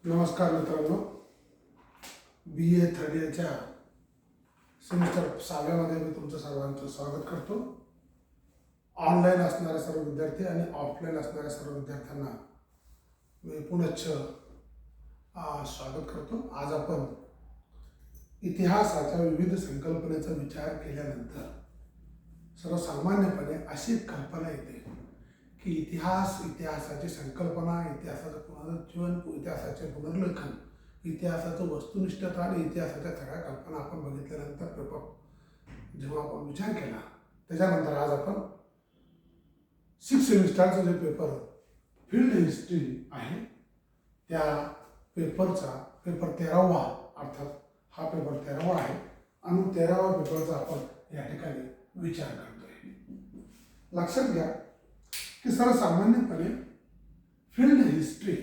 नमस्कार मित्रांनो, बी ए थर्ड इयरच्या सेमिस्टर 6व्यामध्ये मी तुमचं सर्वांचं स्वागत करतो. ऑनलाईन असणाऱ्या सर्व विद्यार्थी आणि ऑफलाईन असणाऱ्या सर्व विद्यार्थ्यांना मी पुनश्च स्वागत करतो. आज आपण इतिहासाच्या विविध संकल्पनेचा विचार केल्यानंतर सर्वसामान्यपणे अशी कल्पना येते की इतिहासाची संकल्पना, इतिहासाचं पुनरुज्जीवन, इतिहासाचे पुनर्लेखन, इतिहासाचं वस्तुनिष्ठता आणि इतिहासाच्या सगळ्या कल्पना आपण बघितल्यानंतर पेपर जेव्हा आपण विचार केला त्याच्यानंतर आज आपण 6 सेमिस्टरचा जे पेपर फील्ड हिस्ट्री आहे त्या पेपरचा पेपर 13वा, अर्थात हा पेपर 13वा आहे आणि 13व्या पेपरचा आपण या ठिकाणी विचार करतोय. लक्षात घ्या की सर्वसामान्यपणे फील्ड हिस्ट्री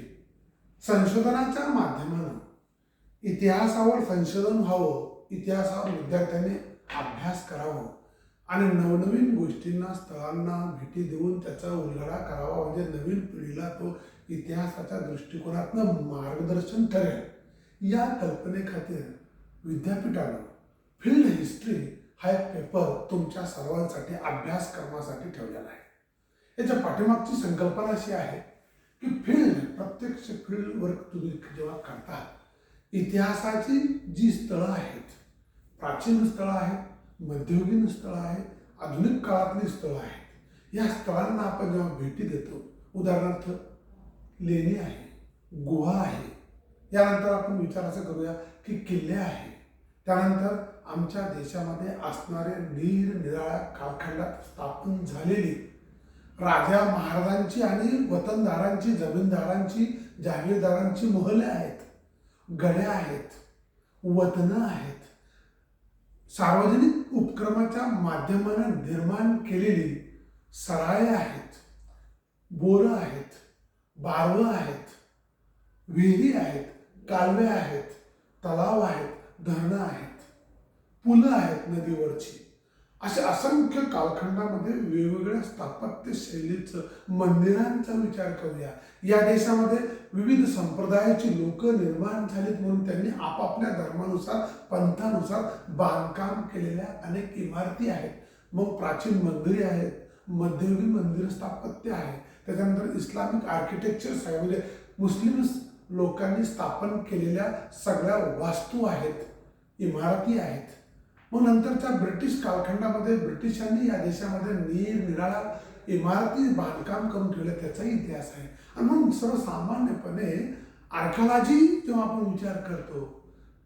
संशोधनाच्या माध्यमानं इतिहासावर संशोधन व्हावं, इतिहासावर विद्यार्थ्यांनी अभ्यास करावं आणि नवनवीन गोष्टींना, स्थळांना भेटी देऊन त्याचा उलगडा करावा, म्हणजे नवीन पिढीला तो इतिहासाच्या दृष्टिकोनातनं मार्गदर्शन ठरेल. या कल्पनेखातीर विद्यापीठानं फील्ड हिस्ट्री हा एक पेपर तुमच्या सर्वांसाठी अभ्यासक्रमासाठी ठेवलेला आहे. याच्या पाठीमागची संकल्पना अशी आहे की प्रत्यक्ष फील्डवर तुम्ही जेव्हा करता, इतिहासाची जी स्थळं आहेत, प्राचीन स्थळं आहेत, मध्ययुगीन स्थळं आहेत, आधुनिक काळातली स्थळं आहेत, या स्थळांना आपण जेव्हा भेटी देतो, उदाहरणार्थ लेणी आहे, गुहा आहे, यानंतर आपण विचार असं करूया की किल्ले आहे, त्यानंतर आमच्या देशामध्ये असणारे निरनिराळ्या कालखंडात स्थापन झालेली राजा महाराजांची आणि वतनदारांची, जमीनदारांची, जागीरदारांची महले आहेत, गड्या आहेत, वतनं आहेत, सार्वजनिक उपक्रमाच्या माध्यमाने निर्माण केलेली सराळे आहेत, बोरं आहेत, बारवं आहेत, विहिरी आहेत, कालवे आहेत, तलाव आहेत, धरणं आहेत, पुलं आहेत नदीवरची. अशा असंख्य कालखंडामध्ये वेगवेगळ्या स्थापत्य शैलीचं, मंदिरांचा विचार करूया. या देशामध्ये विविध संप्रदायाची लोक निर्माण झालीत म्हणून त्यांनी आपापल्या धर्मानुसार, पंथानुसार बांधकाम केलेल्या अनेक इमारती आहेत. मग प्राचीन मंदिरे आहेत, मध्ययुगीन मंदिर स्थापत्य आहे, त्याच्यानंतर इस्लामिक आर्किटेक्चर्स आहे, म्हणजे मुस्लिम लोकांनी स्थापन केलेल्या सगळ्या वास्तू आहेत, इमारती आहेत. मग नंतरच्या ब्रिटिश कालखंडामध्ये ब्रिटिशांनी या देशामध्ये निरनिराळ्या इमारती बांधकाम करून ठेवल्या, त्याचाही इतिहास आहे. आणि म्हणून सर्वसामान्यपणे आर्किओलॉजी जेव्हा आपण विचार करतो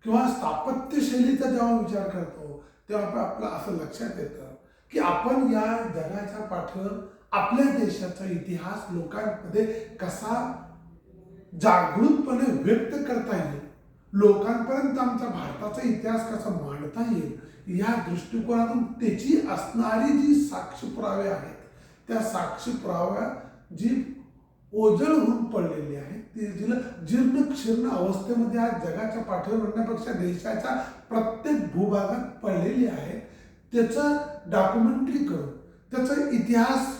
किंवा स्थापत्य शैलीचा जेव्हा विचार करतो तेव्हा आपलं असं लक्षात येतं की आपण या जगाच्या पाठीवर आपल्या देशाचा इतिहास लोकांमध्ये कसा जागृतपणे व्यक्त करता येईल, लोकांपर्यंत आमचा भारताचा इतिहास कसा मांडता येईल, या दृष्टिकोनातून त्याची असणारी जी साक्ष पुरावे आहेत, त्या साक्ष पुराव्या जी ओझळ होऊन पडलेली आहेत, ती जिला जीर्ण अवस्थेमध्ये आज जगाच्या पाठीवर म्हणण्यापेक्षा देशाच्या प्रत्येक भूभागात पडलेली आहे, त्याचं डॉक्युमेंटरी करून त्याचा इतिहास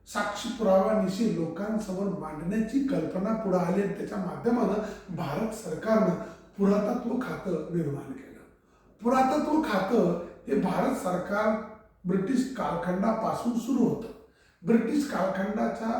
साक्षी पुराव्यानिशी लोकांसमोर मांडण्याची कल्पना पुढे आली आणि त्याच्या माध्यमानं भारत सरकारनं पुरातत्व खातं निर्माण केलं. पुरातत्व खातं हे भारत सरकार ब्रिटिश कालखंडापासून सुरू होतं. ब्रिटिश कालखंडाच्या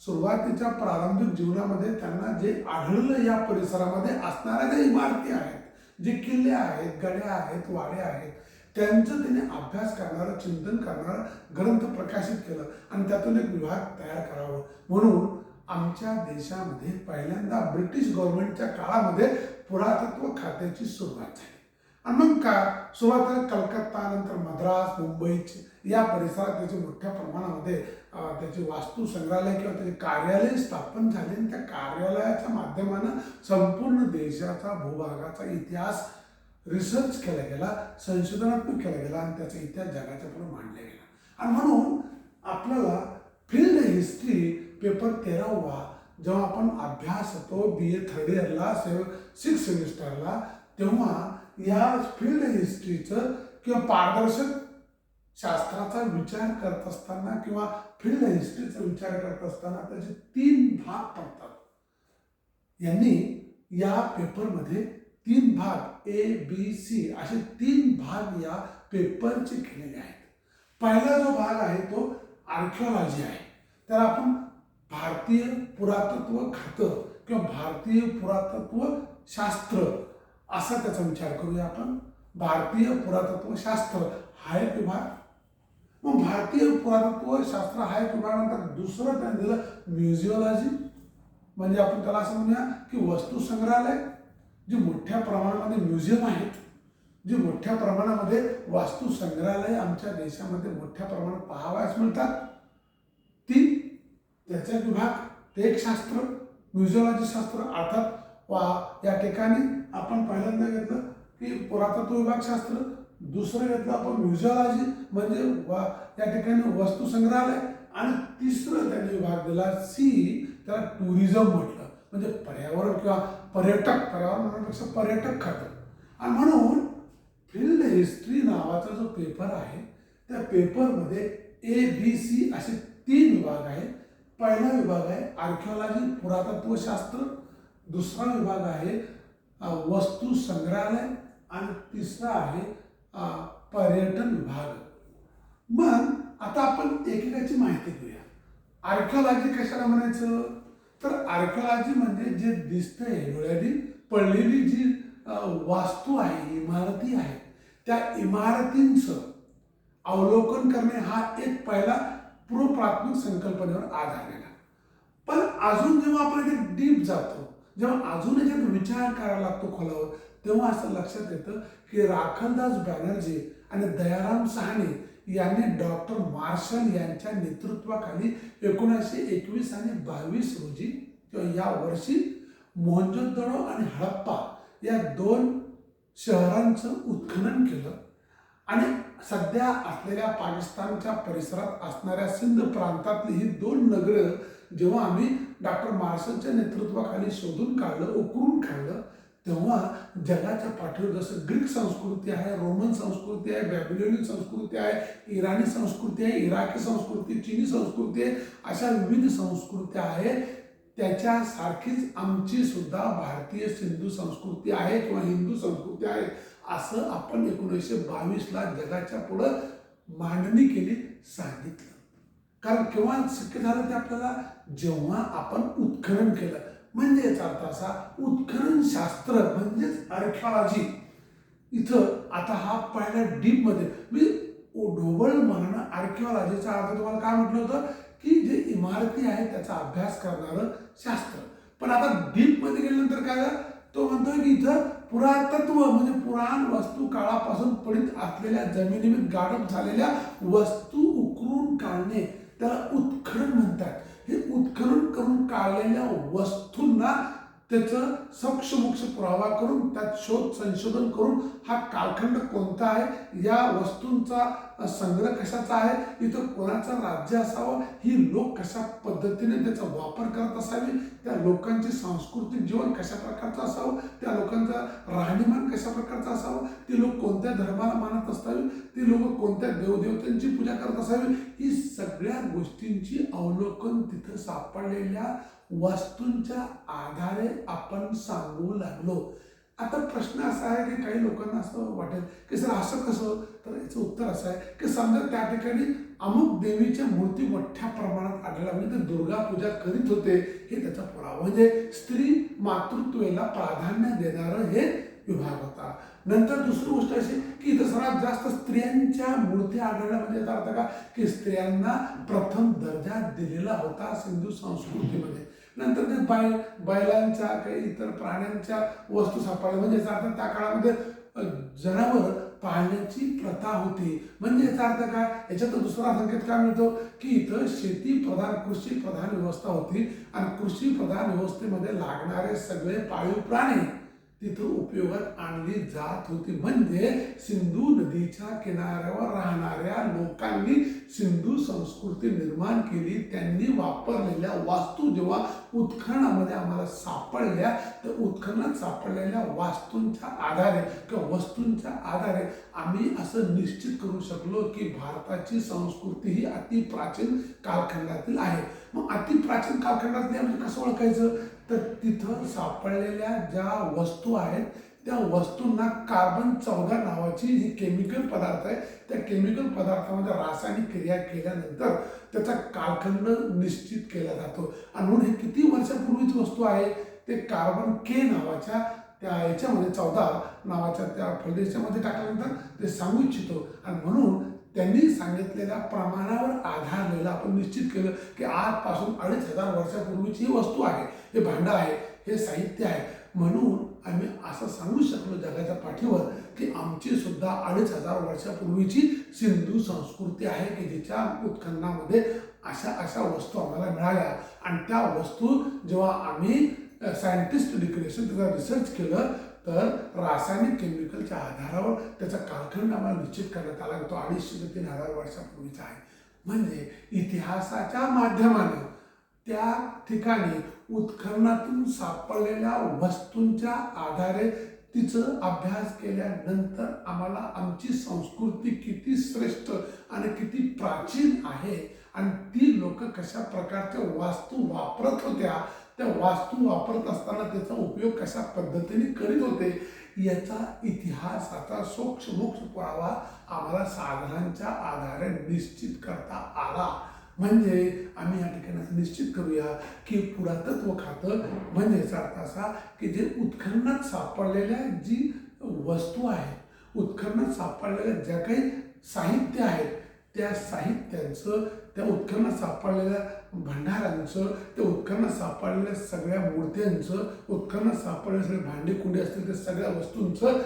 सुरुवातीच्या प्रारंभिक जीवनामध्ये त्यांना जे आढळलं या परिसरामध्ये असणाऱ्या ज्या इमारती आहेत, जे किल्ले आहेत, गड्या आहेत, वाड्या आहेत, त्यांचं त्यांनी अभ्यास करणारं, चिंतन करणारं ग्रंथ प्रकाशित केलं आणि त्यातून एक विभाग तयार करावं म्हणून आमच्या देशामध्ये पहिल्यांदा ब्रिटिश गव्हर्नमेंटच्या काळामध्ये पुरातत्व खात्याची सुरुवात झाली. आणि मग सुरुवातीला कलकत्ता, नंतर मद्रास, मुंबई या परिसरात त्याचे मोठ्या प्रमाणामध्ये त्याचे वास्तू संग्रहालय किंवा त्याचे कार्यालय स्थापन झाले आणि त्या कार्यालयाच्या माध्यमानं संपूर्ण देशाचा, भूभागाचा इतिहास रिसर्च केला गेला, संशोधनात्मक केला गेला आणि त्याचा इतिहास जगाच्या पुढे मांडला गेला. आणि म्हणून आपल्याला फील्ड हिस्ट्री पेपर 13वा जेव्हा आपण अभ्यास होतो बी ए थर्ड इयरला 6 सेमिस्टरला, तेव्हा या फील्ड हिस्ट्रीचं किंवा पारदर्शक शास्त्राचा विचार करत असताना किंवा फील्ड हिस्ट्रीचा विचार करत असताना त्याचे 3 भाग पडतात. यांनी या पेपरमध्ये 3 भाग ABC असे 3 भाग या पेपरचे केलेले आहेत. पहिला जो भाग आहे तो आर्किओलॉजी आहे. त्याला आपण भारतीय पुरातत्व खातं किंवा भारतीय पुरातत्व शास्त्र असा त्याचा विचार करूया आपण. भारतीय पुरातत्व शास्त्र हा एक विभाग. मग भारतीय पुरातत्व शास्त्र हा एक विभागानंतर दुसरं त्याने दिलं म्युझिओलॉजी, म्हणजे आपण त्याला असं म्हणूया की वस्तू संग्रहालय. जी मोठ्या प्रमाणामध्ये म्युझियम आहेत, जी मोठ्या प्रमाणामध्ये वास्तू संग्रहालय आमच्या देशामध्ये मोठ्या प्रमाणात पाहावयास मिळतात, ती त्याचा विभाग, ते एक शास्त्र म्युझिओलॉजी शास्त्र. अर्थात या ठिकाणी आपण पहिल्यांदा घेतलं की पुरातत्व विभाग शास्त्र, दुसरं घेतलं आपण म्युझिओलॉजी म्हणजे या ठिकाणी वस्तू संग्रहालय, आणि तिसरं त्याने विभाग दिला C, त्याला टुरिझम म्हटलं, म्हणजे पर्यावरण किंवा पर्यटक, पर्यावरण म्हणण्यापेक्षा पर्यटक खातं. आणि म्हणून फील्ड हिस्ट्री नावाचा जो पेपर आहे त्या पेपरमध्ये ABC असे 3 विभाग आहेत. पहिला विभाग आहे आर्किओलॉजी पुरातत्व शास्त्र, दुसरा विभाग आहे वस्तू संग्रहालय, आणि तिसरा आहे पर्यटन विभाग. मग आता आपण एकेकाची माहिती घेऊया. आर्किओलॉजी कशाला म्हणायचं, तर आर्किओलॉजी म्हणजे जे दिसतंय डोळ्यांनी पडलेली जी वास्तू आहे, इमारती आहेत, त्या इमारतींचं अवलोकन करणे हा एक पहिला पूर्वप्राथमिक संकल्पनेवर आधारलेला. पण अजून जेव्हा आपण याच्यात डीप जातो, जेव्हा अजून याच्यात विचार करायला लागतो खोलावर, तेव्हा असं लक्षात येतं की राखलदास बॅनर्जी आणि दयाराम साहनी यांनी डॉक्टर मार्शल यांच्या नेतृत्वाखाली 1921 आणि 22 रोजी किंवा या वर्षी मोहनजोदडो आणि हडप्पा या 2 शहरांचं उत्खनन केलं. आणि सध्या असलेल्या पाकिस्तानच्या परिसरात असणाऱ्या सिंध प्रांतातली ही 2 नगरं जेव्हा आम्ही डॉक्टर मार्शलच्या नेतृत्वाखाली शोधून काढलं, उकरून काढलं, तेव्हा जगाच्या पाठीवर जसं ग्रीक संस्कृती आहे, रोमन संस्कृती आहे, बॅबिलोनियन संस्कृती आहे, इराणी संस्कृती आहे, इराकी संस्कृती, चीनी संस्कृती आहे, अशा विविध संस्कृत्या आहेत. त्याच्यासारखीच आमची सुद्धा भारतीय सिंधू संस्कृती आहे किंवा हिंदू संस्कृती आहे, असं आपण 1922ला जगाच्या पुढं मांडणी केली, सांगितलं. कारण केव्हा शक्य झालं ते आपल्याला, जेव्हा आपण उत्खनन केलं. म्हणजे याचा अर्थ असा, उत्खनन शास्त्र म्हणजेच आर्किओलॉजी. इथं आता हा पहिला डीपमध्ये मी ढोबळ म्हणणं आर्किओलॉजीचा अर्थ तुम्हाला काय म्हटलं होतं की जे इमारती आहेत त्याचा अभ्यास करणारं शास्त्र. पण आता डीपमध्ये गेल्यानंतर काय झालं, तो म्हणतोय की इथं पुरातत्व म्हणजे पुराण वस्तू काळापासून पडीत असलेल्या जमिनीमध्ये गाडप झालेल्या वस्तू उकरून काढणे, त्याला उत्खनन म्हणतात. हे उत्खनन करून काढलेल्या वस्तूंना त्याचं सक्षमोक्ष पुरावा करून त्यात शोध संशोधन करून हा कालखंड कोणता आहे, या वस्तूंचा संग्रह कशाचा आहे, इथं कोणाचं राज्य असावं, ही लोक कशा पद्धतीने त्याचा वापर करत असावी, त्या लोकांचे सांस्कृतिक जीवन कशा प्रकारचं असावं, त्या लोकांचं राहणीमान कशा प्रकारचं असावं, ती लोक कोणत्या धर्माला मानत असावी, ती लोक कोणत्या देवदेवतांची पूजा करत असावी, ही सगळ्या गोष्टींची अवलोकन तिथं सापडलेल्या वस्तूंच्या आधारे आपण सांगू लागलो. आता प्रश्न असा आहे की काही लोकांना असं वाटेल की सर असं कसं, तर याचं उत्तर असं आहे की समजा त्या ठिकाणी अमुक देवीच्या मूर्ती मोठ्या प्रमाणात आढळल्या, म्हणजे ते दुर्गा पूजा करीत होते, हे त्याचा पुरावा. म्हणजे स्त्री मातृत्वाला प्राधान्य देणारं हे विभाग होता. नंतर दुसरी गोष्ट अशी की इथं सर्वात जास्त स्त्रियांच्या मूर्ती आढळल्या, म्हणजे याचा अर्थ का की स्त्रियांना प्रथम दर्जा दिलेला होता सिंधू संस्कृतीमध्ये. नंतर ते बैलांच्या काही इतर प्राण्यांच्या वस्तू सापडल्या, म्हणजे याचा अर्थ त्या काळामध्ये जनावर पाळण्याची प्रथा होती. म्हणजे याचा अर्थ काय, याच्यात दुसरा संकेत काय मिळतो की इथं शेती प्रधान कृषी प्रधान व्यवस्था होती आणि कृषी प्रधान व्यवस्थेमध्ये लागणारे सगळे पाळीव प्राणी तिथं उपयोगात आणली जात होती. म्हणजे सिंधू नदीच्या किनाऱ्यावर राहणाऱ्या लोकांनी सिंधू संस्कृती निर्माण केली, त्यांनी वापरलेल्या वास्तू जेव्हा उत्खननामध्ये आम्हाला सापडल्या, तर उत्खननात सापडलेल्या वास्तूंच्या आधारे किंवा वस्तूंच्या आधारे आम्ही असं निश्चित करू शकलो की भारताची संस्कृती ही अतिप्राचीन कालखंडातील आहे. मग अतिप्राचीन कालखंडातली म्हणजे कसं ओळखायचं, तर तिथं सापडलेल्या ज्या वस्तू आहेत त्या वस्तूंना कार्बन-14 नावाची जी केमिकल पदार्थ आहे, त्या केमिकल पदार्थामध्ये रासायनिक क्रिया केल्यानंतर त्याचा कालखंड निश्चित केला जातो. आणि म्हणून हे किती वर्षापूर्वीची वस्तू आहे, ते कार्बन के नावाच्या त्या याच्यामध्ये 14 नावाच्या त्या फलदेशामध्ये टाकल्यानंतर ते सांगू इच्छितो. आणि म्हणून त्यांनी सांगितलेल्या प्रमाणावर आधारलेलं आपण निश्चित केलं की आजपासून 2500 वर्षापूर्वीची ही वस्तू आहे, हे भांडं आहे, हे साहित्य आहे. म्हणून आम्ही असं सांगू शकलो जगाच्या पाठीवर की आमची सुद्धा 2500 वर्षापूर्वीची सिंधू संस्कृती आहे की जिच्या उत्खननामध्ये अशा वस्तू आम्हाला मिळाल्या. आणि त्या वस्तू जेव्हा आम्ही सायंटिस्ट डिक्लेरेशन त्याचा रिसर्च केलं, तर रासायनिक केमिकलच्या आधारावर त्याचा कालखंड आम्हाला निश्चित करण्यात आला. तो 250 ते 3000 वर्षापूर्वीचा आहे. म्हणजे इतिहासाच्या माध्यमानं त्या ठिकाणी उत्खननातून सापडलेल्या वस्तूंच्या आधारे तिचं अभ्यास केल्यानंतर आम्हाला आमची संस्कृती किती श्रेष्ठ आणि किती प्राचीन आहे आणि ती लोक कशा प्रकारच्या वास्तू वापरत होत्या, त्या वास्तू वापरत असताना त्याचा उपयोग कशा पद्धतीने करीत होते, याचा इतिहासाचा सोक्षमोक्ष पुरावा आम्हाला साधनांच्या आधारे निश्चित करता आला. म्हणजे आम्ही या ठिकाणी निश्चित करूया की पुरातत्व खातं म्हणजे याचा अर्थ असा की जे उत्खननात सापडलेल्या जी वस्तू आहेत, उत्खननात सापडलेल्या ज्या काही साहित्य आहेत, त्या साहित्यांचं, त्या उत्खननात सापडलेल्या भंडारांचं, त्या उत्खननात सापडलेल्या सगळ्या मूर्त्यांचं, उत्खननात सापडलेले सगळे भांडी कुंडी असतील त्या सगळ्या वस्तूंचं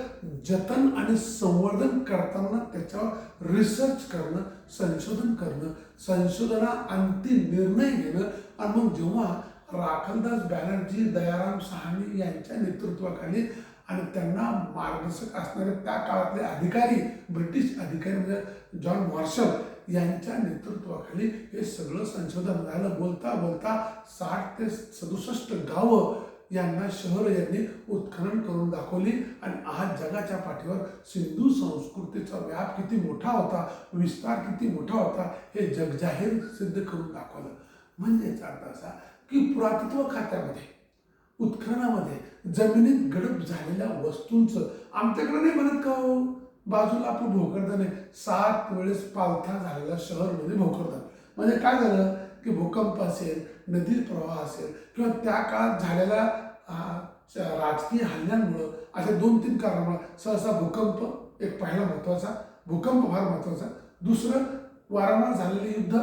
जतन आणि संवर्धन करताना त्याच्यावर रिसर्च करणं, संशोधन करणं, संशोधनाअंती निर्णय घेणं. आणि मग जेव्हा राखलदास बॅनर्जी, दयाराम साहनी यांच्या नेतृत्वाखाली आणि त्यांना मार्गदर्शक असणारे त्या काळातले अधिकारी, ब्रिटिश अधिकारी म्हणजे जॉन मार्शल यांच्या नेतृत्वाखाली हे सगळं संशोधन झालं. बोलता बोलता 60 ते 67 गावं यांना शहर यांनी उत्खनन करून दाखवली. आणि आज जगाच्या पाठीवर सिंधू संस्कृतीचा व्याप किती मोठा होता, विस्तार किती मोठा होता, हे जगजाहीर सिद्ध करून दाखवलं. म्हणजे याचा अर्थ असा की पुरातत्व खात्यामध्ये, उत्खननामध्ये जमिनीत गडप झालेल्या वस्तूंचं आमच्याकडे नाही म्हणत का हो, बाजूला आपण भोकरदन आहे, 7 वेळेस पालथा झालेला शहर म्हणजे भोकरदन. म्हणजे काय झालं की भूकंप असेल, नदी प्रवाह असेल किंवा त्या काळात झालेल्या राजकीय हल्ल्यांमुळं, अशा 2-3 कारणामुळे सहसा भूकंप एक पहिला महत्त्वाचा, भूकंप फार महत्त्वाचा, दुसरं वारंवार झालेले युद्ध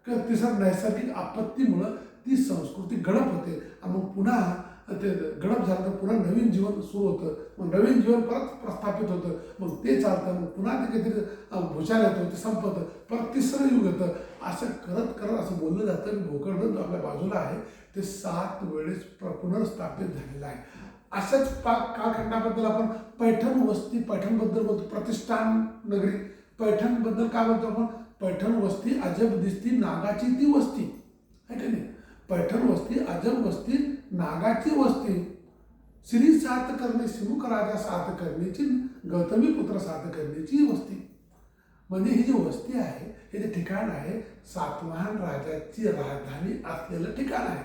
किंवा तिसरं नैसर्गिक आपत्तीमुळं ती संस्कृती गडप होते. आणि मग पुन्हा ते गडप झालं तर पुन्हा नवीन जीवन सुरू होतं, मग नवीन जीवन परत प्रस्थापित होतं, मग ते चालतं, मग पुन्हा ते काहीतरी भूचाल येतो, ते संपतं, परत तिसरं युग येतं. असं करत करत असं बोललं जातं की भोकरदन जो आपल्या बाजूला आहे ते 7 वेळेस पुनर्स्थापित झालेलं आहे. अशाच कालखंडाबद्दल आपण पैठण वस्ती, पैठणबद्दल बोलतो, प्रतिष्ठान नगरी पैठणबद्दल काय बोलतो आपण, पैठण वस्ती अजब दिसती नागाची ती वस्ती आहे का नाही. पैठण वस्ती अजब वस्ती नागाची वस्ती, श्री सात करणे सिमुख राजा सात करणेची, गौतमी पुत्र सात करणेची वस्ती. म्हणजे ही जी वस्ती आहे, हे जे ठिकाण आहे, सातवाहन राजाची राजधानी असलेलं ठिकाण आहे.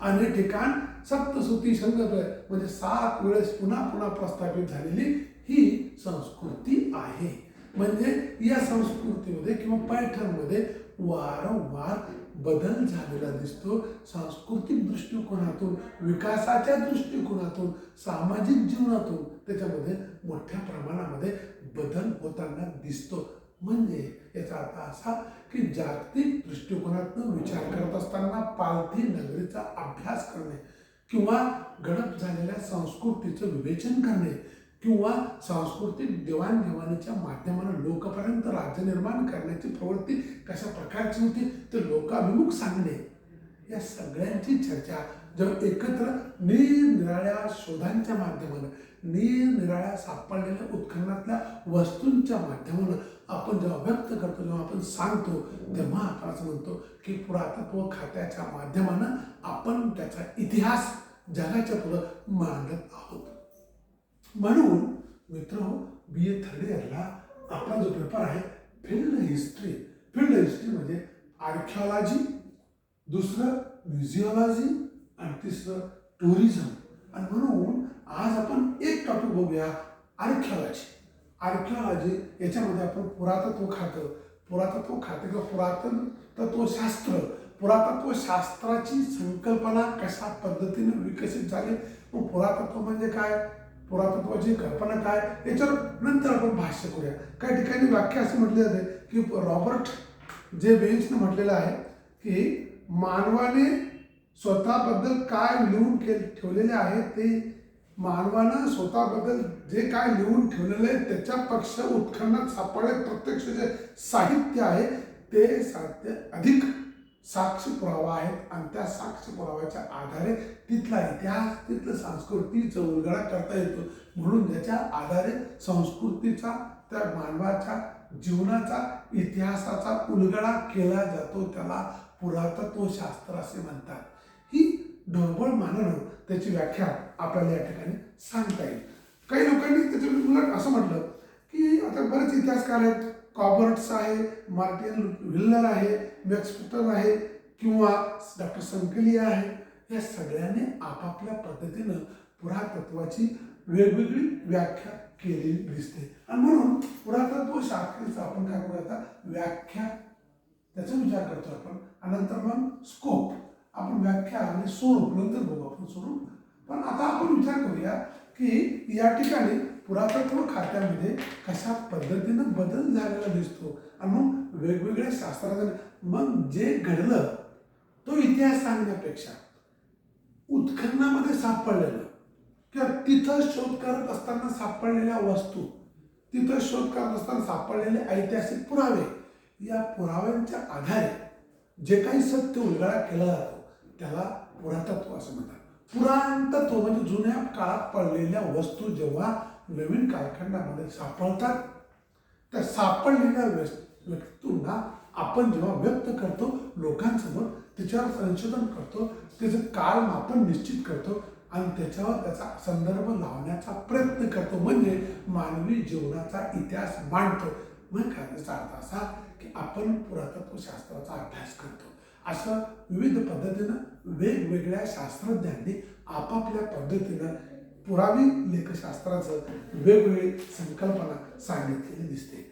आणि हे ठिकाण सप्तसुती संगत म्हणजे 7 वेळेस पुन्हा पुन्हा प्रस्थापित झालेली ही संस्कृती आहे. म्हणजे या संस्कृतीमध्ये किंवा पैठणमध्ये वारंवार बदल झालेला दिसतो. सांस्कृतिक दृष्टिकोनातून, विकासाच्या दृष्टिकोनातून, सामाजिक जीवनातून त्याच्यामध्ये मोठ्या प्रमाणामध्ये बदल होताना दिसतो. म्हणजे याचा अर्थ असा की जागतिक दृष्टिकोनातून विचार करत असताना पालथी नगरीचा अभ्यास करणे किंवा गडप झालेल्या संस्कृतीचं विवेचन करणे किंवा सांस्कृतिक देवाणघेवाणीच्या माध्यमानं लोकांपर्यंत राज्य निर्माण करण्याची प्रवृत्ती कशा प्रकारची होती ते लोकाभिमुख सांगणे, या सगळ्यांची चर्चा जेव्हा एकत्र निरनिराळ्या शोधांच्या माध्यमानं, निरनिराळ्या सापडलेल्या उत्खननातल्या वस्तूंच्या माध्यमानं आपण जेव्हा व्यक्त करतो, जेव्हा आपण सांगतो, तेव्हा आपण असं म्हणतो की पुरातत्व खात्याच्या माध्यमानं आपण त्याचा इतिहास जगाच्या पुढं मांडत आहोत. म्हणून मित्र, BA थर्ड इयरला आपला जो पेपर आहे फील्ड हिस्ट्री. फील्ड हिस्ट्री म्हणजे आर्किओलॉजी, दुसरं म्युझिओलॉजी आणि तिसरं टुरिझम. आणि म्हणून आज आपण एक टॉपिक बघूया, आर्किओलॉजी. आर्किओलॉजी याच्यामध्ये आपण पुरातत्व खातं किंवा पुरातत्वशास्त्र, पुरातत्व शास्त्राची संकल्पना कशा पद्धतीने विकसित झाली, मग पुरातत्व म्हणजे काय, पुरातत्वाची कल्पना काय, याच्यावर नंतर आपण भाष्य करूया. काही ठिकाणी व्याख्या असे म्हटले जाते की रॉबर्ट जे बेन्सने म्हटलेलं आहे की मानवाने स्वतःबद्दल काय लिहून ठेवलेले आहे, ते मानवानं स्वतःबद्दल जे काय लिहून ठेवलेलं आहे त्याच्यापेक्षा उत्खननात सापडले प्रत्यक्ष जे साहित्य आहे ते साहित्य अधिक साक्ष पुरावा आहेत आणि त्या साक्ष पुराव्याच्या आधारे तिथला इतिहास, तिथलं संस्कृतीचा उलगडा करता येतो. म्हणून ज्याच्या आधारे संस्कृतीचा, त्या मानवाच्या जीवनाचा, इतिहासाचा उलगडा केला जातो त्याला पुरातत्वशास्त्र असे म्हणतात. ही ढोबळ मानणं त्याची व्याख्या आपल्याला या ठिकाणी सांगता येईल. काही लोकांनी त्याच्या उलट असं म्हटलं की आता बरेच इतिहासकार आहेत, कॉबर्ट्स आहे, मार्टिन व्हिलर आहे, मॅक्स आहे किंवा डॉक्टर संकलिया आहे, या सगळ्यांनी आपापल्या पद्धतीनं पुरातत्वाची वेगवेगळी व्याख्या केलेली दिसते. आणि म्हणून पुरातत्व शास्त्राचा आपण काय करू, आता व्याख्या त्याचा विचार करतो आपण, आणि नंतर मग स्कोप, आपण व्याख्या आणि स्वरूप नंतर बघू आपण स्वरूप. पण आता आपण विचार करूया की या ठिकाणी पुरातत्व खात्यामध्ये कशा पद्धतीनं बदल झालेला दिसतो. आणि मग वेगवेगळ्या शास्त्रात मग जे घडलं तो इतिहास सांगण्यापेक्षा उत्खननामध्ये सापडलेलं किंवा तिथं शोध करत असताना सापडलेल्या वस्तू, तिथं शोध करत असताना सापडलेले ऐतिहासिक पुरावे, या पुराव्यांच्या आधारे जे काही सत्य उलगडा केला जातो त्याला पुरातत्व असं म्हणतात. पुरातत्व म्हणजे जुन्या काळात पडलेल्या वस्तू जेव्हा नवीन कालखंडामध्ये सापडतात, त्या सापडलेल्या वस्तूंना आपण जेव्हा व्यक्त करतो लोकांसमोर, त्याच्यावर संशोधन करतो, त्याचं कालमापन निश्चित करतो आणि त्याच्यावर त्याचा संदर्भ लावण्याचा प्रयत्न करतो, म्हणजे मानवी जीवनाचा इतिहास मांडतो. मग त्याचा अर्थ असा की आपण पुरातत्व शास्त्राचा अभ्यास करतो. असं विविध पद्धतीनं वेगवेगळ्या शास्त्रज्ञांनी आपापल्या पद्धतीनं पुरावी लेखशास्त्राचं वेगवेगळी संकल्पना सांगितलेली दिसते.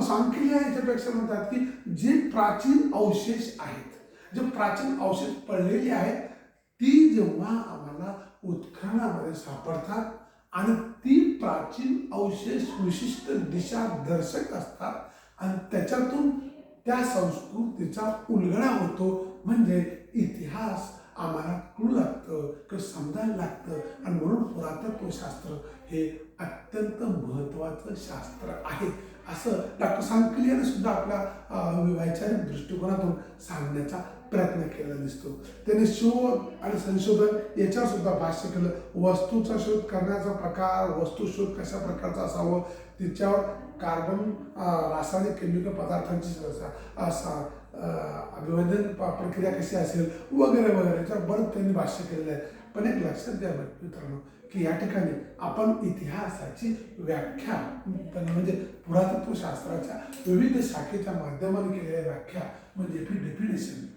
सांख्यिकी याच्यापेक्षा म्हणतात की जे प्राचीन अवशेष आहेत, जे प्राचीन अवशेष पडलेली आहेत, ती जेव्हा आम्हाला उत्खननामध्ये सापडतात आणि ती प्राचीन अवशेष विशिष्ट दिशा दर्शक असतात आणि त्याच्यातून त्या संस्कृतीचा उलगडा होतो, म्हणजे इतिहास आम्हाला कळू लागतं किंवा समजायला लागतं. आणि म्हणून पुरातत्वशास्त्र हे अत्यंत महत्त्वाचं शास्त्र आहे असं डॉक्टर सांकलियाने सुद्धा आपल्या वैचारिक दृष्टिकोनातून सांगण्याचा प्रयत्न केला दिसतो. त्याने शोध आणि संशोधन याच्यावर सुद्धा भाष्य केलं. वस्तूचा शोध करण्याचा प्रकार, वस्तू शोध कशा प्रकारचा असावं, तिच्यावर कार्बन, रासायनिक केमिकल पदार्थांची अभिवादन प्रक्रिया कशी असेल वगैरे वगैरे, याच्यावर बरंच त्यांनी भाष्य केलेलं आहे. पण एक लक्षात द्या मित्रांनो की या ठिकाणी आपण इतिहासाची व्याख्या म्हणजे पुरातत्व शास्त्राच्या विविध शाखेच्या माध्यमाने केलेल्या व्याख्या म्हणजे डेफिनेशन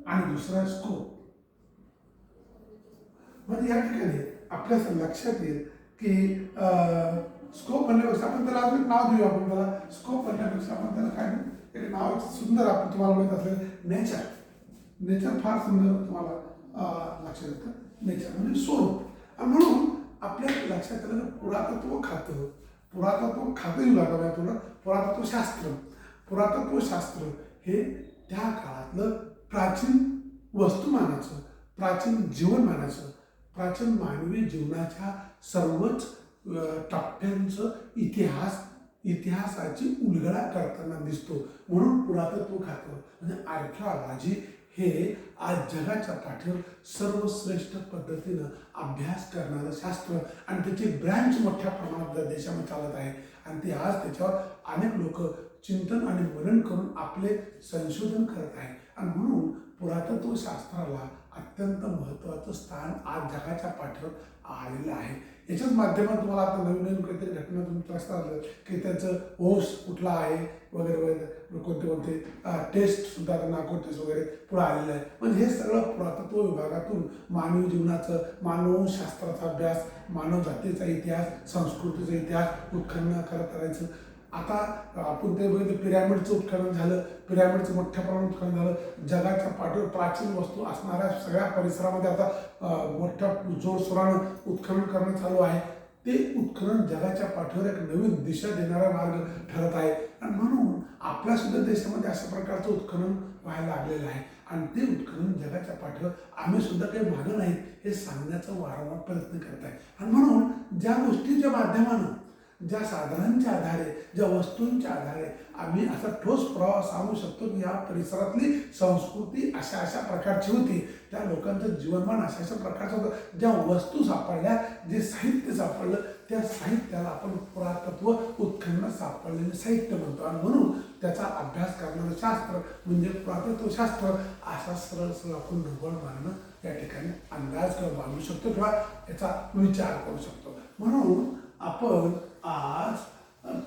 आणि दुसरा स्कोप. म्हणजे या ठिकाणी आपल्या लक्षात येईल की स्कोप म्हणण्यापेक्षा आपण त्याला अजून नाव देऊया. आपण त्याला स्कोप म्हणण्यापेक्षा आपण त्याला काय एक नाव सुंदर, आपण तुम्हाला माहीत असलेलं नेचर फार सुंदर तुम्हाला लक्षात येतं. नेचर म्हणजे स्वरूप. आणि म्हणून आपल्या लक्षात आलं पुरातत्व खातं येऊ लागलं थोडं. पुरातत्वशास्त्र हे त्या काळातलं प्राचीन वस्तुमानाचं, प्राचीन जीवनमानाचं, प्राचीन मानवी जीवनाच्या सर्वच टप्प्यांचं इतिहासाची उलगडा करताना दिसतो. म्हणून पुरातत्व खातं म्हणजे आर्किओलॉजी हे आज जगाच्या पाठीवर सर्वश्रेष्ठ पद्धतीनं अभ्यास करणारं शास्त्र आणि त्याची ब्रँच मोठ्या प्रमाणात देशामध्ये चालत आहे आणि ते आज त्याच्यावर अनेक लोक चिंतन आणि मनन करून आपले संशोधन करत आहे. आणि म्हणून पुरातत्व शास्त्राला अत्यंत महत्त्वाचं स्थान आज जगाच्या पाठीवर आलेलं आहे. याच्याच माध्यमात तुम्हाला आता नवीन नवीन काहीतरी घटना तुमच्या लक्षात आलं की त्याचं वंश कुठला आहे वगैरे वगैरे कोणते कोणते टेस्ट सुद्धा आता नागपूर टेस्ट वगैरे पुढे आलेलं आहे. म्हणजे हे सगळं पुरातत्व विभागातून मानवी जीवनाचं मानवशास्त्राचा अभ्यास, मानव जातीचा इतिहास, संस्कृतीचा इतिहास उत्खनन करायचं. आता आपण ते बघितलं पिरॅमिडचं उत्खनन झालं, पिरॅमिडचं मोठ्या प्रमाणात उत्खनन झालं. जगाच्या पाठीवर प्राचीन वस्तू असणाऱ्या सगळ्या परिसरामध्ये आता मोठ्या जोरशोरानं उत्खनन करणं चालू आहे. ते उत्खनन जगाच्या पाठीवर एक नवीन दिशा देणारा मार्ग ठरत आहे आणि म्हणून आपल्या सुद्धा देशामध्ये अशा प्रकारचं उत्खनन व्हायला लागलेलं आहे आणि ते उत्खनन जगाच्या पाठीवर आम्ही सुद्धा काही मागं नाहीत हे सांगण्याचा वारंवार प्रयत्न करत आहे. आणि म्हणून ज्या गोष्टीच्या माध्यमानं, ज्या साधनांच्या आधारे, ज्या वस्तूंच्या आधारे आम्ही असा ठोस पुरावा सांगू शकतो की या परिसरातली संस्कृती अशा अशा प्रकारची होती, त्या लोकांचं जीवनमान अशा अशा प्रकारचं होतं, ज्या वस्तू सापडल्या, जे साहित्य सापडलं, त्या साहित्याला आपण पुरातत्व उत्खनन सापडलेले साहित्य म्हणतो. आणि म्हणून त्याचा अभ्यास करणारं शास्त्र म्हणजे पुरातत्व शास्त्र असा सरळ सरळ आपण ढोबळ मारणं या ठिकाणी अंदाज बांधू शकतो किंवा याचा विचार करू शकतो. म्हणून आपण आज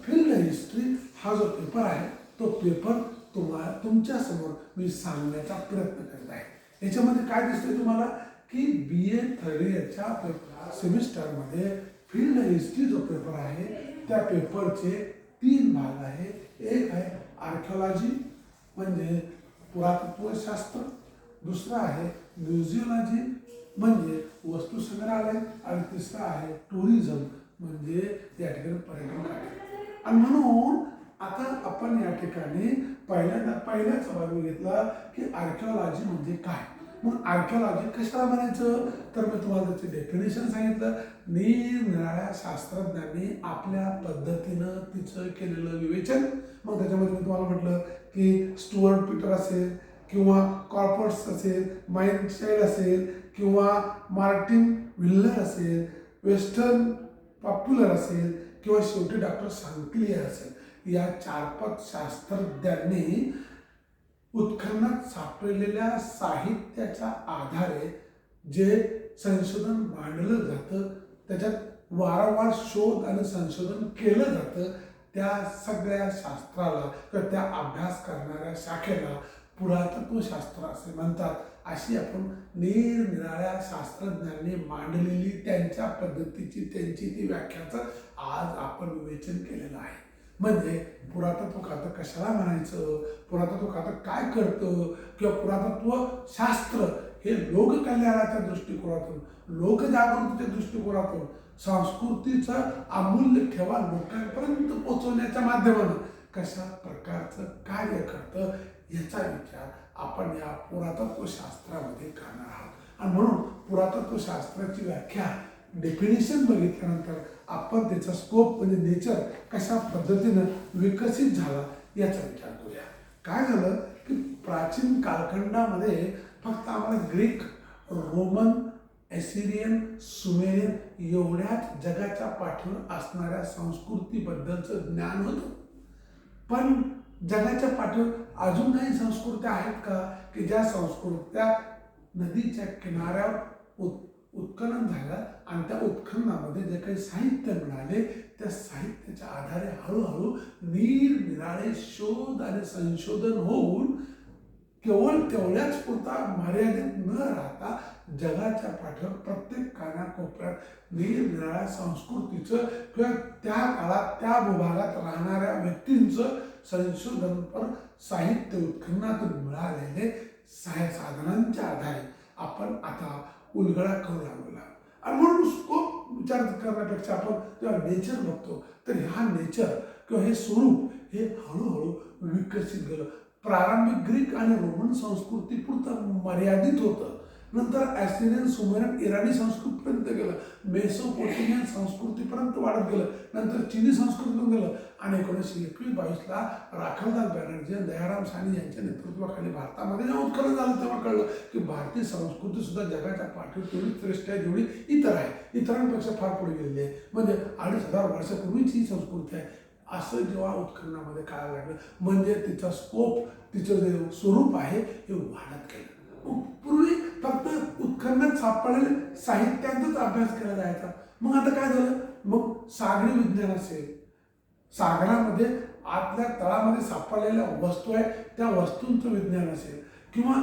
फील्ड हिस्ट्री हा जो पेपर आहे तो पेपर तुमच्या समोर मी सांगण्याचा प्रयत्न करत आहे. याच्यामध्ये काय दिसतंय तुम्हाला की BA थर्ड इयरच्या सेमिस्टरमध्ये फील्ड हिस्ट्री जो पेपर आहे त्या पेपरचे 3 भाग आहे. एक आहे आर्किओलॉजी म्हणजे पुरातत्वशास्त्र, दुसरा आहे म्युझियोलॉजी म्हणजे वस्तू संग्रहालय आणि तिसरा आहे टुरिझम म्हणजे या ठिकाणी पर्यटन खाते. आणि म्हणून आता आपण या ठिकाणी पहिल्याच भाग घेतला की आर्किओलॉजी म्हणजे काय. मग आर्किओलॉजी कशाला म्हणायचं तर मी तुम्हाला त्याचे डेफिनेशन सांगितलं. निरनिराळ्या शास्त्रज्ञांनी आपल्या पद्धतीनं तिचं केलेलं विवेचन. मग त्याच्यामध्ये मी तुम्हाला म्हटलं की स्टुअर्ट पीटर असेल किंवा कॉर्पर्ट्स असेल, माइनशाइल्ड असेल किंवा मार्टिन व्हिल्लर असेल, वेस्टर्न पॉप्युलर असेल किंवा शेवटी डॉक्टर सांक्लियर असेल, या 4-5 शास्त्रज्ञांनी उत्खननात सापडलेल्या साहित्याच्या आधारे जे संशोधन मांडलं जातं, त्याच्यात वारंवार शोध आणि संशोधन केलं जातं, त्या सगळ्या शास्त्राला किंवा त्या अभ्यास करणाऱ्या शाखेला पुरातत्वशास्त्र असे म्हणतात. अशी आपण निरनिराळ्या शास्त्रज्ञांनी मांडलेली त्यांच्या पद्धतीची त्यांची ती व्याख्याचं आज आपण विवेचन केलेलं आहे. म्हणजे पुरातत्व खातं कशाला म्हणायचं, पुरातत्व खातं काय करतं किंवा पुरातत्व शास्त्र हे लोककल्याणाच्या दृष्टिकोनातून, लोकजागृतीच्या दृष्टिकोनातून संस्कृतीचं अमूल्य ठेवा लोकांपर्यंत पोहोचवण्याच्या माध्यमानं कशा प्रकारचं कार्य करतं याचा विचार आपण या पुरातत्व शास्त्रामध्ये करणार आहोत. आणि म्हणून पुरातत्व शास्त्राची व्याख्या डेफिनेशन बघितल्यानंतर आपण त्याचा स्कोप म्हणजे नेचर कशा पद्धतीनं विकसित झाला याचा विचार करूया. काय झालं की प्राचीन कालखंडामध्ये फक्त आम्हाला ग्रीक, रोमन, एसिरियन, सुमेरियन एवढ्याच जगाच्या पाठीवर असणाऱ्या संस्कृतीबद्दलचं ज्ञान होतं. पण जगाच्या पाठीवर अजून काही संस्कृत्या आहेत का की ज्या संस्कृत्या नदीच्या किनाऱ्यावर उत्खनन झालं आणि त्या उत्खननामध्ये जे काही साहित्य मिळाले त्या साहित्याच्या आधारे हळूहळू निरनिराळे शोध आणि संशोधन होऊन केवळ तेवढ्याच पुरता मर्यादित न राहता जगाच्या पाठीवर प्रत्येक कानाकोपऱ्यात निरनिराळ्या संस्कृतीचं किंवा त्या काळात त्या भूभागात राहणाऱ्या व्यक्तींचं संशोधनपर साहित्य उत्खननातून मिळालेले साधनांच्या आधारे आपण आता उलगडा करू लागला. आणि म्हणून स्कोप विचार करण्यापेक्षा आपण जेव्हा नेचर बघतो तर हा नेचर किंवा हे स्वरूप हे हळूहळू विकसित गेलं. प्रारंभिक ग्रीक आणि रोमन संस्कृती पुरतं मर्यादित होतं. नंतर ॲसिरियन, सुमेरियन, इराणी संस्कृतीपर्यंत गेलं, मेसोपोटेमियन संस्कृतीपर्यंत वाढत गेलं, नंतर चिनी संस्कृतीपर्यंत गेलं आणि 1921-22ला राखलदास बॅनर्जी आणि दयाराम साहनी यांच्या नेतृत्वाखाली भारतामध्ये जेव्हा उत्खनन झालं तेव्हा कळलं की भारतीय संस्कृती सुद्धा जगाच्या पाठीवर तेवढी श्रेष्ठ आहे जेवढी इतर आहे, इतरांपेक्षा फार पुढे गेलेली आहे. म्हणजे 2500 वर्षापूर्वीची ही संस्कृती आहे असं जेव्हा उत्खननामध्ये कळायला लागलं म्हणजे तिचा स्कोप, तिचं जे स्वरूप आहे हे वाढत गेलं. पूर्वी फक्त उत्खननात सापडलेले साहित्याचाच अभ्यास केला जायचा. मग आता काय झालं, मग सागरी विज्ञान असेल, सागरामध्ये आतल्या तळामध्ये सापडलेल्या वस्तू आहेत त्या वस्तूंचं विज्ञान असेल किंवा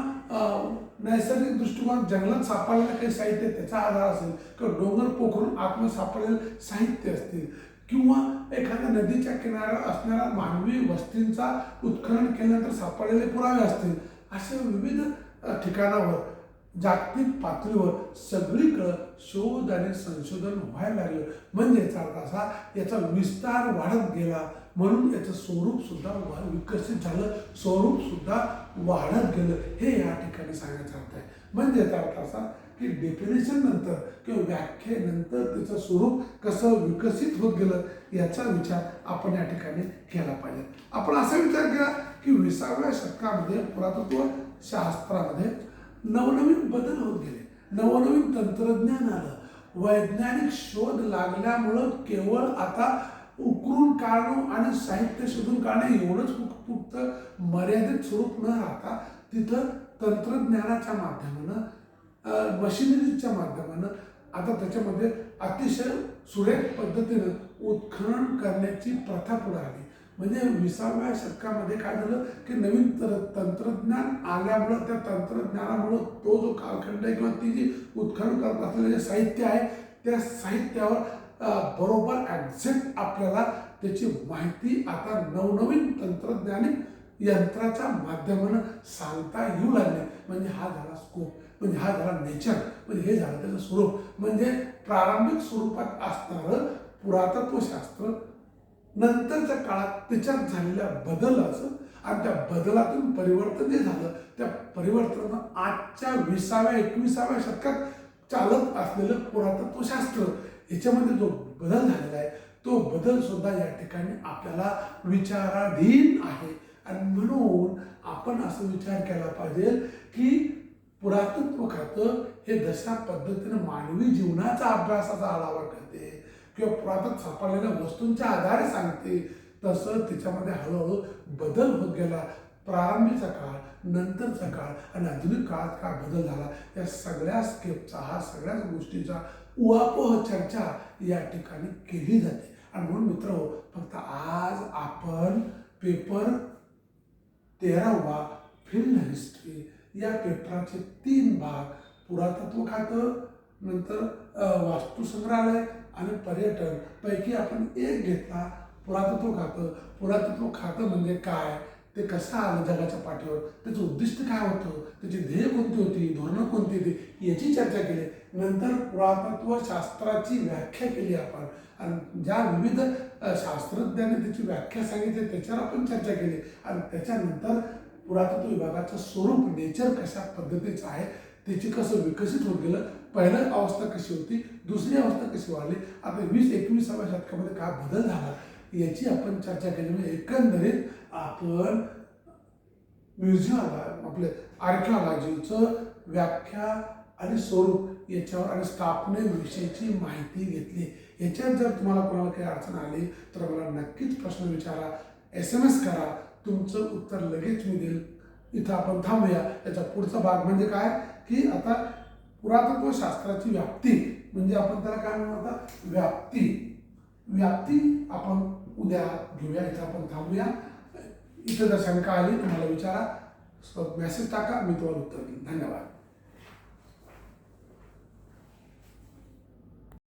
नैसर्गिक दृष्टिकोन जंगलात सापडलेलं काही साहित्य त्याचा आधार असेल किंवा डोंगर पोखरून आतमध्ये सापडलेलं साहित्य असतील किंवा एखाद्या नदीच्या किनाऱ्यावर असणाऱ्या मानवी वस्तींचा उत्खनन केल्यानंतर सापडलेले पुरावे असतील, अशा विविध ठिकाणावर जागतिक पातळीवर सगळीकडं शोध आणि संशोधन व्हायला लागलं. म्हणजे याचा अर्थ असा याचा विस्तार वाढत गेला म्हणून याचं स्वरूप सुद्धा विकसित झालं, स्वरूप सुद्धा वाढत गेलं, हे या ठिकाणी सांगायचं अर्थ आहे. म्हणजे याचा अर्थ असा की डेफिनेशन नंतर किंवा व्याख्येनंतर त्याचं स्वरूप कसं विकसित होत गेलं याचा विचार आपण या ठिकाणी केला पाहिजे. आपण असा विचार केला की 20व्या शतकामध्ये पुरातत्व शास्त्रामध्ये नवनवीन बदल होत गेले, नवनवीन तंत्रज्ञान आलं, वैज्ञानिक शोध लागल्यामुळं केवळ आता उकरून काढणं आणि साहित्य शोधून काढणं एवढंच फक्त मर्यादित स्वरूप न राहता तिथं तंत्रज्ञानाच्या माध्यमानं, मशिनरीच्या माध्यमानं आता त्याच्यामध्ये अतिशय सुरेख पद्धतीनं उत्खनन करण्याची प्रथा पुढे आली. म्हणजे 20व्या शतकामध्ये काय झालं की नवीन तंत्रज्ञान आल्यामुळं त्या तंत्रज्ञानामुळं तो जो कालखंड आहे किंवा ती जी उत्खनन करत असलेलं जे साहित्य आहे त्या साहित्यावर बरोबर ॲक्झॅक्ट आपल्याला त्याची माहिती आता नवनवीन तंत्रज्ञानिक यंत्राच्या माध्यमानं सांगता येऊ लागले. म्हणजे हा झाला स्कोप, म्हणजे हा झाला नेचर, म्हणजे हे झालं त्याचं स्वरूप. म्हणजे प्रारंभिक स्वरूपात असणारं पुरातत्वशास्त्र नंतरच्या काळात त्याच्यात झालेल्या बदलाचं आणि त्या बदलातून परिवर्तन जे झालं त्या परिवर्तनानं आजच्या 20व्या-21व्या शतकात चालत असलेलं पुरातत्वशास्त्र याच्यामध्ये जो बदल झालेला आहे तो बदल सुद्धा या ठिकाणी आपल्याला विचाराधीन आहे. आणि म्हणून आपण असं विचार केला पाहिजे की पुरातत्व खातं हे जशा पद्धतीनं मानवी जीवनाचा अभ्यासाचा आढावा करते किंवा पुरातत्व सापडलेल्या वस्तूंच्या आधारे सांगते तसं त्याच्यामध्ये हळूहळू बदल होत गेला. प्रारंभीचा काळ, नंतरचा काळ आणि आधुनिक काळात काय बदल झाला या सगळ्या स्केपचा, हा सगळ्याच गोष्टीचा उहापोह चर्चा या ठिकाणी केली जाते. आणि म्हणून मित्रहो, फक्त आज आपण पेपर 13वा फिल्ड हिस्ट्री या पेपराचे 3 भाग पुरातत्व खातं, नंतर वास्तू संग्रहालय आणि पर्यटन पैकी आपण एक घेतला पुरातत्व खातं. पुरातत्व खातं म्हणजे काय, ते कसं आलं जगाच्या पाठीवर, त्याचं उद्दिष्ट काय होतं, त्याची ध्येय कोणती होती, धोरणं कोणती होती याची चर्चा केली. नंतर पुरातत्व शास्त्राची व्याख्या केली आपण आणि ज्या विविध शास्त्रज्ञांनी त्याची व्याख्या सांगितली त्याच्यावर आपण चर्चा केली. आणि त्याच्यानंतर पुरातत्व विभागाचं स्वरूप, नेचर कशा पद्धतीचं आहे, त्याची कसं विकसित होत गेलं, पहिली अवस्था कशी होती, दुसरी अवस्था कशी वाढली, आता 20-21व्या शतकामध्ये काय बदल झाला याची आपण चर्चा केली. म्हणजे एकंदरीत आपण म्युझियम आपले आर्किओलॉजीचं व्याख्या आणि स्वरूप याच्यावर आणि स्थापनेविषयीची माहिती घेतली. याच्यात जर तुम्हाला कोणाला काही अडचण आली तर मला नक्कीच प्रश्न विचारा, SMS करा, तुमचं उत्तर लगेच मी देईल. इथं आपण थांबूया. याचा पुढचा भाग म्हणजे काय की आता पुरातत्व शास्त्राची व्याप्ती म्हणजे आपण त्याला काय म्हणू, आता व्याप्ती आपण उद्या घेऊया. इथं आपण थांबूया. इथं जर शंका आली तुम्हाला विचारा, मेसेज टाका, मी तुम्हाला उत्तर देईन. धन्यवाद.